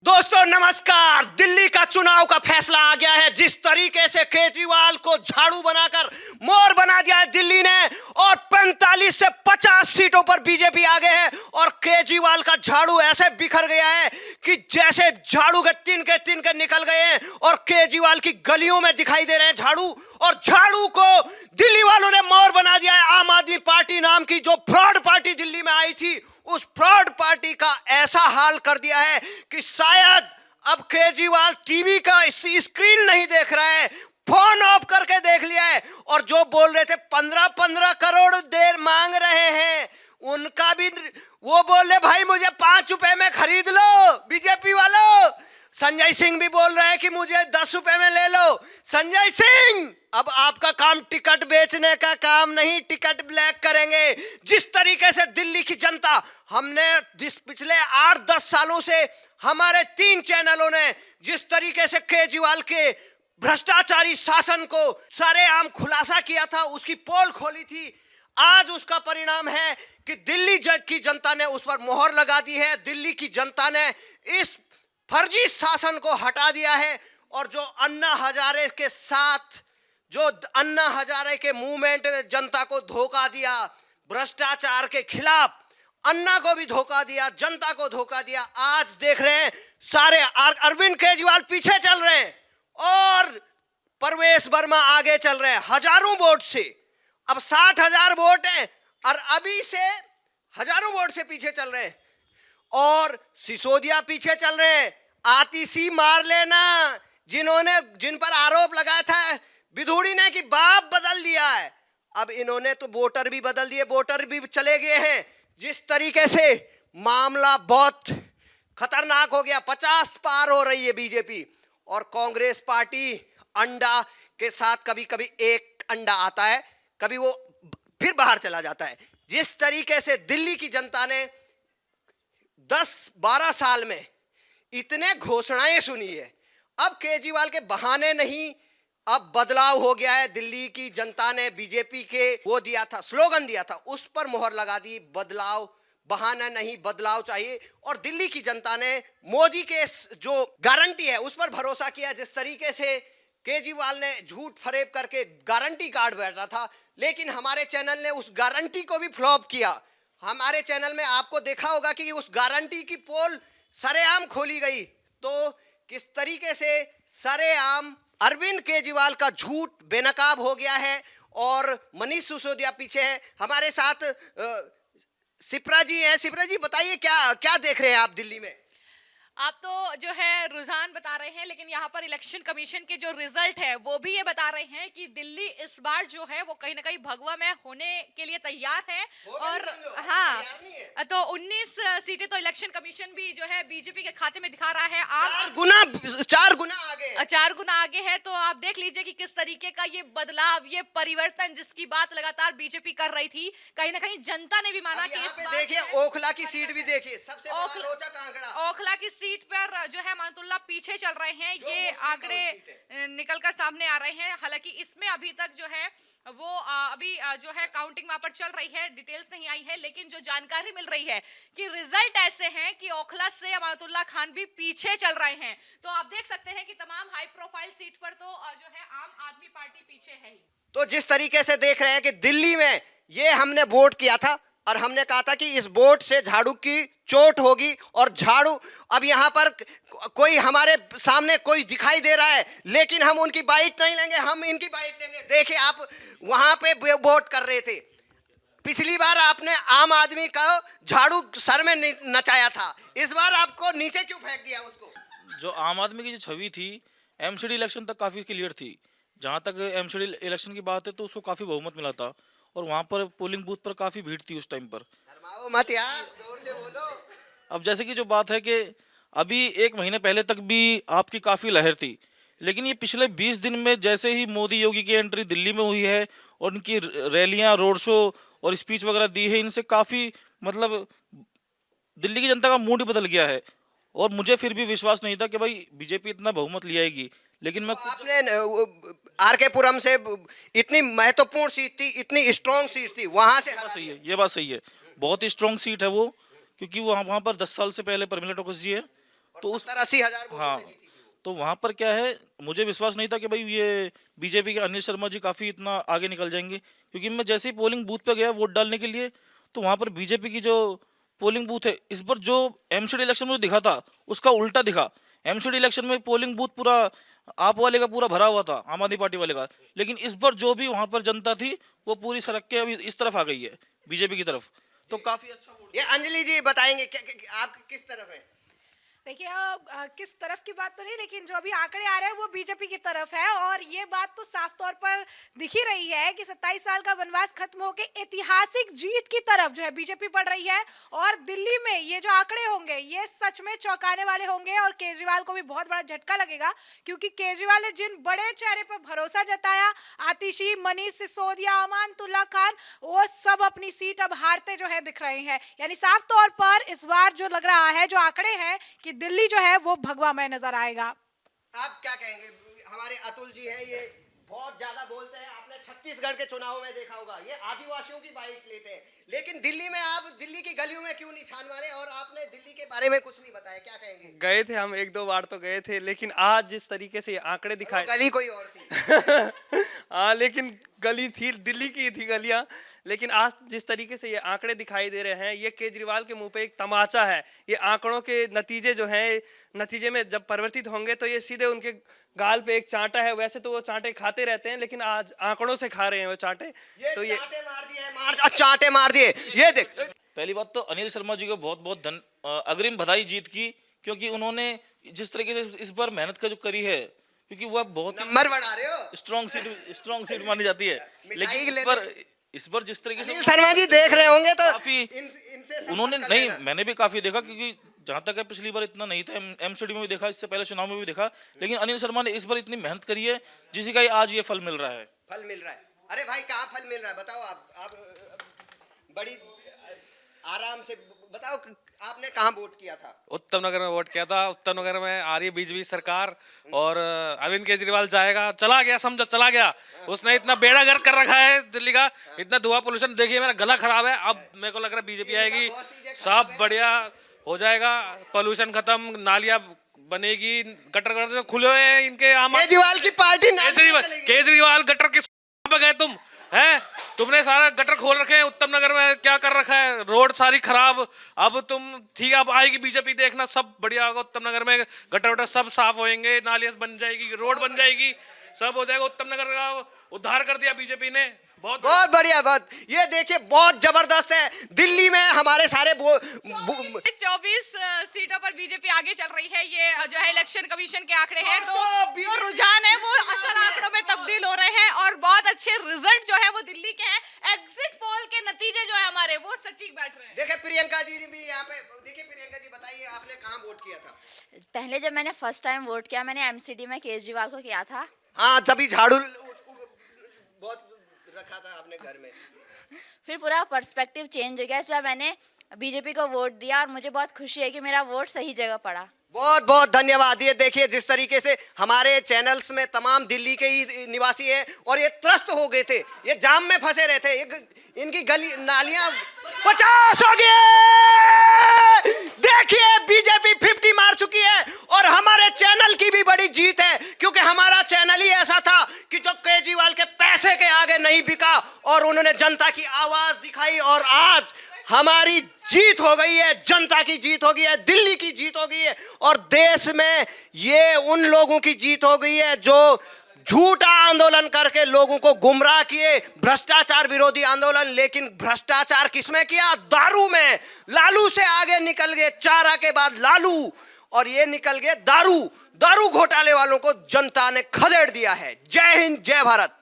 दोस्तों नमस्कार। दिल्ली का चुनाव का फैसला आ गया है। जिस तरीके से केजरीवाल को झाड़ू बनाकर मोर बना दिया है दिल्ली ने, और 45 से 50 सीटों पर बीजेपी आगे है, और केजरीवाल का झाड़ू ऐसे बिखर गया है कि जैसे झाड़ू के तिनके निकल गए हैं और केजरीवाल की गलियों में दिखाई दे रहे हैं झाड़ू। और झाड़ू को दिल्ली वालों ने मोर बना दिया है। आम आदमी पार्टी नाम की जो फ्रॉड पार्टी दिल्ली में आई थी, उस फ्रॉड पार्टी का ऐसा हाल कर दिया है कि शायद अब केजरीवाल टीवी का स्क्रीन नहीं देख रहा है, फोन ऑफ करके देख लिया है। और जो बोल रहे थे 15-15 करोड़ देर मांग रहे हैं, उनका भी वो बोल रहे भाई मुझे 5 रुपए में खरीद लो बीजेपी वालों। संजय सिंह भी बोल रहे हैं कि मुझे 10 रुपए में ले लो। संजय सिंह, अब आपका काम टिकट बेचने का काम नहीं, टिकट ब्लैक करेंगे। जिस तरीके से दिल्ली की जनता, हमने पिछले 8-10 सालों से हमारे 3 चैनलों ने जिस तरीके से केजरीवाल के भ्रष्टाचारी शासन को सरेआम खुलासा किया था, उसकी पोल खोली थी, आज उसका परिणाम है कि दिल्ली की जनता ने उस पर मोहर लगा दी है। दिल्ली की जनता ने इस फर्जी शासन को हटा दिया है। और जो अन्ना हजारे के साथ, जो अन्ना हजारे के मूवमेंट में जनता को धोखा दिया, भ्रष्टाचार के खिलाफ अन्ना को भी धोखा दिया, जनता को धोखा दिया, आज देख रहे हैं सारे अरविंद केजरीवाल पीछे चल रहे हैं और परवेश वर्मा आगे चल रहे हैं हजारों वोट से। अब 60,000 वोट है और अभी से हजारों वोट से पीछे चल रहे हैं। और सिसोदिया पीछे चल रहे हैं। आतिशी मार लेना, जिन पर आरोप लगाया था विधूड़ी ने कि बाप बदल दिया है, अब इन्होंने तो वोटर भी बदल दिए, वोटर भी चले गए हैं। जिस तरीके से मामला बहुत खतरनाक हो गया, 50 पार हो रही है बीजेपी। और कांग्रेस पार्टी अंडा के साथ कभी कभी एक अंडा आता है, कभी वो फिर बाहर चला जाता है। जिस तरीके से दिल्ली की जनता ने 10-12 साल में इतने घोषणाएं सुनी है, अब केजरीवाल के बहाने नहीं, अब बदलाव हो गया है। दिल्ली की जनता ने बीजेपी के वो दिया था, स्लोगन दिया था, उस पर मोहर लगा दी। बदलाव, बहाना नहीं, बदलाव चाहिए। और दिल्ली की जनता ने मोदी के जो गारंटी है उस पर भरोसा किया। जिस तरीके से केजरीवाल ने झूठ फरेब करके गारंटी कार्ड बैठा था, लेकिन हमारे चैनल ने उस गारंटी को भी फ्लॉप किया। हमारे चैनल में आपको देखा होगा कि उस गारंटी की पोल सरेआम खोली गई। तो किस तरीके से सरेआम अरविंद केजरीवाल का झूठ बेनकाब हो गया है। और मनीष सिसोदिया पीछे है। हमारे साथ शिप्रा जी हैं। शिप्रा जी बताइए, क्या क्या देख रहे हैं आप दिल्ली में? आप तो जो है रुझान बता रहे हैं, लेकिन यहाँ पर इलेक्शन कमीशन के जो रिजल्ट है वो भी ये बता रहे हैं कि दिल्ली इस बार जो है वो कहीं ना कहीं भगवा में होने के लिए तैयार है। और हाँ, तो 19 सीटें तो इलेक्शन कमीशन भी जो है बीजेपी के खाते में दिखा रहा है। आप 4 गुना आगे, 4 गुना आगे है। तो आप देख लीजिए कि किस तरीके का ये बदलाव, ये परिवर्तन जिसकी बात लगातार बीजेपी कर रही थी, कहीं ना कहीं जनता ने भी माना कि इस बार देखिए ओखला की सीट भी देखिए, सबसे बड़ा रोचक आंकड़ा। ओखला की सीट पर जो है अमानतुल्लाह पीछे चल रहे हैं। ये आंकड़े निकलकर सामने आ रहे हैं। हालांकि इसमें अभी तक जो है वो अभी जो है काउंटिंग वहां पर चल रही है, डिटेल्स नहीं आई है, लेकिन जो जानकारी मिल रही है कि रिजल्ट ऐसे हैं कि ओखला से अमानतुल्लाह खान भी पीछे चल रहे हैं। तो आप देख सकते हैं कि तमाम हाई प्रोफाइल सीट पर तो जो है आम आदमी पार्टी पीछे है ही। तो जिस तरीके से देख रहे हैं कि दिल्ली में ये हमने वोट किया था और हमने कहा था कि इस वोट से झाड़ू की चोट होगी, और झाड़ू अब यहाँ पर कोई हमारे सामने कोई दिखाई दे रहा है, लेकिन हम उनकी बाइट नहीं लेंगे, हम इनकी बाइट लेंगे। देखिए आप वहां पे वोट कर रहे थे, पिछली बार आपने आम आदमी का झाड़ू सर में नचाया था, इस बार आपको नीचे क्यों फेंक दिया उसको? जो आम आदमी की जो छवि थी एमसीडी इलेक्शन तक काफ़ी क्लियर थी। जहाँ तक एमसीडी इलेक्शन की बात है तो उसको काफ़ी बहुमत मिला था, और वहाँ पर पोलिंग बूथ पर काफ़ी भीड़ थी उस टाइम पर। शर्माओ मत यार, जोर से बोलो। अब जैसे कि जो बात है कि अभी 1 महीने पहले तक भी आपकी काफ़ी लहर थी, लेकिन ये पिछले 20 दिन में जैसे ही मोदी योगी की एंट्री दिल्ली में हुई है और उनकी रैलियाँ, रोड शो और स्पीच वगैरह दी है, इनसे काफ़ी मतलब दिल्ली की जनता का मूड बदल गया है। और मुझे फिर भी विश्वास नहीं था कि भाई बीजेपी इतना बहुमत ले आएगी, लेकिन मैं आपने आर के पुरम से इतनी महत्वपूर्ण सीट थी, इतनी स्ट्रॉन्ग सीट थी, वहां से सही है, ये बात सही है, बहुत ही स्ट्रॉन्ग सीट है वो, क्योंकि वो वहाँ पर 10 साल से पहले प्रमिला टोकस जी है तो उस 70-80 हजार वोटों हाँ से जीती थी वो। तो वहां पर क्या है, मुझे विश्वास नहीं था कि भाई ये बीजेपी के अनिल शर्मा जी काफी इतना आगे निकल जाएंगे, क्योंकि मैं जैसे ही पोलिंग बूथ पे गया वोट डालने के लिए, तो वहां पर बीजेपी की जो पोलिंग बूथ है, इस बार जो एमसीडी इलेक्शन में दिखा था उसका उल्टा दिखा। एमसीडी इलेक्शन में पोलिंग बूथ पूरा आप वाले का पूरा भरा हुआ था, आम आदमी पार्टी वाले का, लेकिन इस बार जो भी वहां पर जनता थी वो पूरी सड़क के अभी इस तरफ आ गई है, बीजेपी की तरफ। तो काफी अच्छा वोट। ये अंजलि जी बताएंगे आप किस तरफ है? देखिए किस तरफ की बात तो नहीं, लेकिन जो अभी आंकड़े आ रहे हैं वो बीजेपी की तरफ है। और ये बात तो साफ तौर पर दिख ही रही है कि 27 साल का वनवास खत्म होकर ऐतिहासिक जीत की तरफ जो है बीजेपी बढ़ रही है। और दिल्ली में ये जो आंकड़े होंगे ये सच में चौंकाने वाले होंगे और केजरीवाल को भी बहुत बड़ा झटका लगेगा, क्योंकि केजरीवाल ने जिन बड़े चेहरे पर भरोसा जताया, आतिशी, मनीष सिसोदिया, अमानतुल्ला खान, वो सब अपनी सीट अब हारते जो है दिख रहे हैं। यानी साफ तौर पर इस बार जो लग रहा है, जो आंकड़े हैं, कि दिल्ली जो है वो भगवामय नजर आएगा। आप क्या कहेंगे? हमारे अतुल जी हैं, ये बहुत ज्यादा बोलते हैं, आपने छत्तीसगढ़ के चुनाव में देखा होगा, ये आदिवासियों की बाइट लेते हैं, लेकिन दिल्ली में आप दिल्ली की गलियों में क्यों नहीं छान मारे? और आपने दिल्ली के बारे में कुछ नहीं बताया, क्या कहेंगे? गए थे हम, 1-2 बार तो गए थे, लेकिन आज जिस तरीके से ये आंकड़े दिखाए गली कोई और थी। हाँ, लेकिन गली थी, दिल्ली की थी गलियां, लेकिन आज जिस तरीके से ये आंकड़े दिखाई दे रहे हैं, ये केजरीवाल के मुंह पे एक तमाचा है। ये आंकड़ों के नतीजे जो हैं, नतीजे में जब परिवर्तित होंगे तो ये सीधे उनके गाल पे एक चांटा है। वैसे तो वो चांटे खाते रहते हैं, लेकिन आज आंकड़ों से खा रहे हैं वो चांटे। तो ये चांटे मार दिए, चांटे मार दिए। ये देख, पहली बात तो अनिल शर्मा जी को बहुत बहुत अग्रिम बधाई जीत की, क्योंकि उन्होंने जिस तरीके से इस बार मेहनत का जो करी है, क्योंकि वह बहुत नंबर बढ़ा रहे हो। स्ट्रॉन्ग सीट मानी जाती है, लेकिन इस बार जिस तरीके से अनिल शर्मा जी देख रहे होंगे तो काफी इनसे उन्होंने संपर्क नहीं, लेना। मैंने भी काफी देखा, क्योंकि जहां तक है पिछली बार इतना नहीं था, एमसीडी में भी देखा, इससे पहले चुनाव में भी देखा, लेकिन अनिल शर्मा ने इस बार इतनी मेहनत करी है जिसका ही आज ये फल मिल रहा है। फल मिल रहा है। अरे भाई कहाँ फल मिल रहा है बताओ? आप बड़ी आराम से बताओ, आपने कहाँ वोट किया था? उत्तम नगर में वोट किया था। उत्तम नगर में आ रही है बीजेपी सरकार और अरविंद केजरीवाल जाएगा। चला गया, समझो चला गया। उसने इतना बेड़ा गर्क कर रखा है दिल्ली का, इतना धुआं पोल्यूशन। देखिए मेरा गला खराब है, अब मेरे को लग रहा है बीजेपी आएगी, सब बढ़िया हो जाएगा, पोल्यूशन खत्म, नालियां बनेगी, गटर जो खुले हुए हैं इनके केजरीवाल की पार्टी केजरीवाल गटर किस पे गए तुम? हैं, तुमने सारा गटर खोल रखे हैं उत्तम नगर में, क्या कर रखा है? रोड सारी खराब। अब तुम ठीक है, अब आएगी बीजेपी, देखना सब बढ़िया होगा। उत्तम नगर में गटर वटर सब साफ होएंगे, नालियां बन जाएगी, रोड बन जाएगी, सब हो जाएगा। उत्तम नगर का उद्धार कर दिया बीजेपी ने, बहुत बढ़िया बात। ये देखिए बहुत जबरदस्त है। दिल्ली में हमारे सारे 24 सीटों पर बीजेपी आगे चल रही है। ये जो है इलेक्शन कमीशन के आंकड़े हैं, तो जो रुझान है वो असल आंकड़ों में तब्दील हो रहे हैं और बहुत अच्छे रिजल्ट जो है वो दिल्ली के हैं। एग्जिट पोल के नतीजे जो है हमारे वो सटीक बैठ रहे हैं। देखिए प्रियंका जी भी यहाँ पे, देखिए प्रियंका जी बताइए आपने कहाँ वोट किया था? पहले जब मैंने फर्स्ट टाइम वोट किया, मैंने एमसीडी में केजरीवाल को किया था। हाँ, तभी झाड़ू बहुत रखा था आपने घर में। फिर पूरा पर्सपेक्टिव चेंज हो गया, इस बार मैंने बीजेपी को वोट दिया और मुझे बहुत खुशी है कि मेरा वोट सही जगह पड़ा। बहुत बहुत धन्यवाद। ये देखिए जिस तरीके से हमारे चैनल्स में तमाम दिल्ली के ही निवासी हैं और ये त्रस्त हो गए थे, ये जाम में फंसे रहे थे, इनकी गली नालियां 50 हो गए। देखिए बीजेपी 50 मार चुकी है और हमारे चैनल की भी बड़ी जीत है, क्योंकि हमारा चैनल ही ऐसा था कि जो केजरीवाल के पैसे के आगे नहीं बिका और उन्होंने जनता की आवाज दिखाई और आज हमारी जीत हो गई है, जनता की जीत हो गई है, दिल्ली की जीत हो गई है और देश में ये उन लोगों की जीत हो गई है जो झूठा आंदोलन करके लोगों को गुमराह किए, भ्रष्टाचार विरोधी आंदोलन। लेकिन भ्रष्टाचार किसमें किया? दारू में। लालू से आगे निकल गए, चारा के बाद लालू, और ये निकल गए दारू। दारू घोटाले वालों को जनता ने खदेड़ दिया है। जय हिंद, जय भारत।